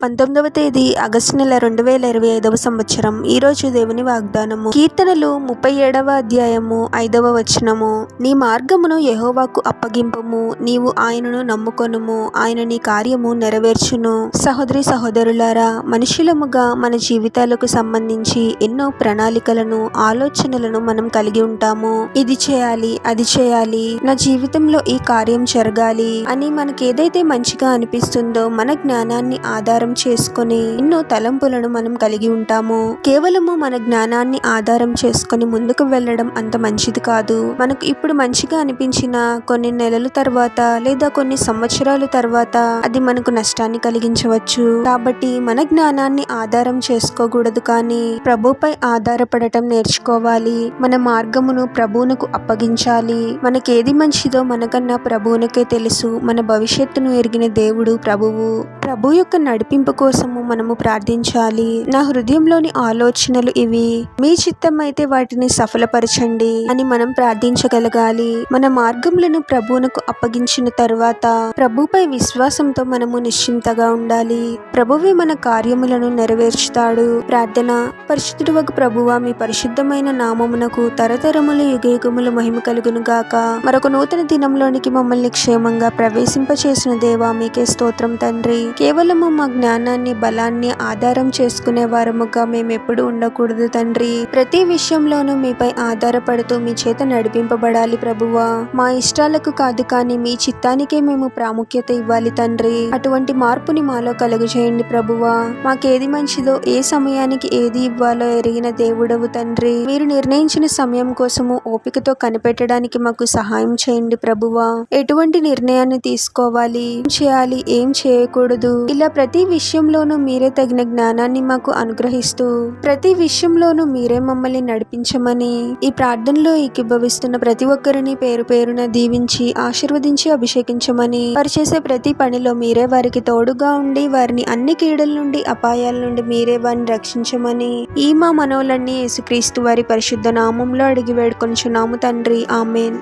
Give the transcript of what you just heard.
19వ తేదీ ఆగస్టు నెల 2025వ సంవత్సరం. ఈరోజు దేవుని వాగ్దానము. కీర్తనలు 37వ అధ్యాయము 5వ వచనము. నీ మార్గమును యెహోవాకు అప్పగింపుము, నీవు ఆయనను నమ్ముకొనుము, ఆయన నీ కార్యము నెరవేర్చును. సహోదరి సహోదరులారా, మనుషులముగా మన జీవితాలకు సంబంధించి ఎన్నో ప్రణాళికలను, ఆలోచనలను మనం కలిగి ఉంటాము. ఇది చేయాలి, అది చేయాలి, నా జీవితంలో ఈ కార్యం జరగాలి అని మనకేదైతే మంచిగా అనిపిస్తుందో మన జ్ఞానాన్ని ఆధారం చేసుకొని ఎన్నో తలంపులను మనం కలిగి ఉంటాము. కేవలము మన జ్ఞానాన్ని ఆధారం చేసుకొని ముందుకు వెళ్ళడం అంత మంచిది కాదు. మనకు ఇప్పుడు మంచిగా అనిపించిన కొన్ని నెలల తర్వాత లేదా కొన్ని సంవత్సరాల తర్వాత అది మనకు నష్టాన్ని కలిగించవచ్చు. కాబట్టి మన జ్ఞానాన్ని ఆధారం చేసుకోకూడదు, కానీ ప్రభుపై ఆధారపడటం నేర్చుకోవాలి. మన మార్గమును ప్రభువునకు అప్పగించాలి. మనకేది మంచిదో మనకన్నా ప్రభువునకే తెలుసు. మన భవిష్యత్తును ఎరిగిన దేవుడు ప్రభువు. ప్రభు యొక్క నడిపింపు కోసము మనము ప్రార్థించాలి. నా హృదయంలోని ఆలోచనలు ఇవి, మీ చిత్తమైతే వాటిని సఫలపరచండి అని మనం ప్రార్థించగలగాలి. మన మార్గములను ప్రభువునకు అప్పగించిన తర్వాత ప్రభుపై విశ్వాసంతో మనము నిశ్చింతగా ఉండాలి. ప్రభువే మన కార్యములను నెరవేర్చుతాడు. ప్రార్థన. పరిశుద్ధుడవగు ప్రభువా, మీ పరిశుద్ధమైన నామమునకు తరతరములు యుగయుగములు మహిమ కలుగును గాక. మరొక నూతన దినంలోనికి మమ్మల్ని క్షేమంగా ప్రవేశింపచేసిన దేవా, మీకే స్తోత్రం తండ్రి. కేవలము మా జ్ఞానాన్ని, బలాన్ని ఆధారం చేసుకునే వారముగా మేమెప్పుడు ఉండకూడదు తండ్రి. ప్రతి విషయంలోనూ మీపై ఆధారపడుతూ మీ చేత నడిపింపబడాలి ప్రభువా. మా ఇష్టాలకు కాదు, కానీ మీ చిత్తానికే మేము ప్రాముఖ్యత ఇవ్వాలి తండ్రి. అటువంటి మార్పుని మాలో కలుగజేయండి ప్రభువా. మాకేది మంచిదో, ఏ సమయానికి ఏది ఇవ్వాలో ఎరిగిన దేవుడవు తండ్రి. మీరు నిర్ణయించిన సమయం కోసము ఓపికతో కనిపెట్టడానికి మాకు సహాయం చేయండి ప్రభువా. ఎటువంటి నిర్ణయాన్ని తీసుకోవాలి, ఏం చేయాలి, ఏం చేయకూడదు, ఇలా ప్రతి విషయంలోనూ మీరే తగిన జ్ఞానాన్ని మాకు అనుగ్రహిస్తూ ప్రతి విషయంలోనూ మీరే మమ్మల్ని నడిపించమని ఈ ప్రార్థనలో ఏకీభవిస్తున్న ప్రతి ఒక్కరిని పేరు పేరున దీవించి ఆశీర్వదించి అభిషేకించమని, వారు చేసే ప్రతి పనిలో మీరే వారికి తోడుగా ఉండి వారిని అన్ని కీడుల నుండి, అపాయాల నుండి మీరే వారిని రక్షించమని ఈ మా మనవులన్నీ యేసుక్రీస్తు వారి పరిశుద్ధ నామంలో అడిగి వేడుకొనుచున్నాము తండ్రి. ఆమేన్.